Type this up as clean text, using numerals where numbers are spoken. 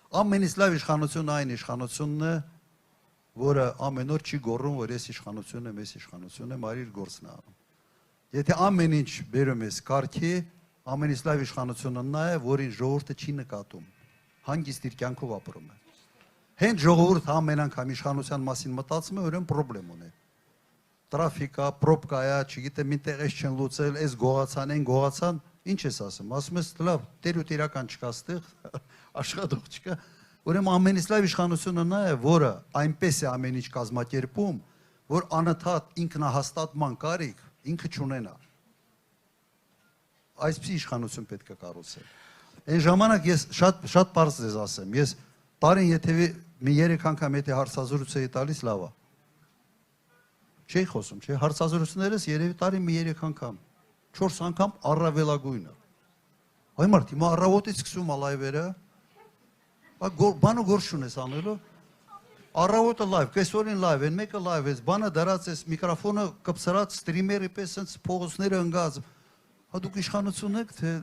Ամենից լավ իշխանությունը այն իշխանությունն է, որը ամեն օր չի գոռում, որ ես իշխանություն եմ, ես իշխանություն եմ, արիր գործն է անում։ Եթե ամեն ինչ բերում ես կարգի, ամենից լավ իշխանությունը նա է, որին ժողովուրդը չի նկատում, հանգիստ իր կյանքով ապրում է։ Հենց ժողովուրդը ամեն անգամ իշխանության մասին մտածում է, ուրեմն պրոբլեմ ունի։ Տրաֆիկա, պրոբկա է, չգիտեմ, ինտեղ էս չեն լուծել, էս գողացան, այն գողացան, ինչ ես ասում, ասում ես լավ, տեր ու տիրական չկա ստեղ, աշխատող չկա, ուրեմն ամենից լավ իշխանությունը նա է, որը այնպես է ամեն ինչ կազմակերպում, որ անընդհատ ինքնահաստատման կարիք ինքը չունենա։ Այսպիսի իշխանություն պետք է կառուցել։ Այն ժամանակ ես շատ պարզ ձեզ ասեմ, ես տարին եթե մի 3 անգամ եթե հարցազրույց էի տալիս, լավ է։ Չի խոսում, չէ, հարցազրույցներս երևի տարին մի 3 անգամ, 4 անգամ առավելագույնը։ Այ մարդ, հիմա առավոտից սկսում է լայվերը, բանը գործ չունես անելու, առավոտը լայվ, կեսօրին լայվ են, մեկը լայվ ես, բանը դրած ես, միկրոֆոնը կպցրած, ստրիմերի պես փողոցները ընկած, դուք իշխանություն եք, թե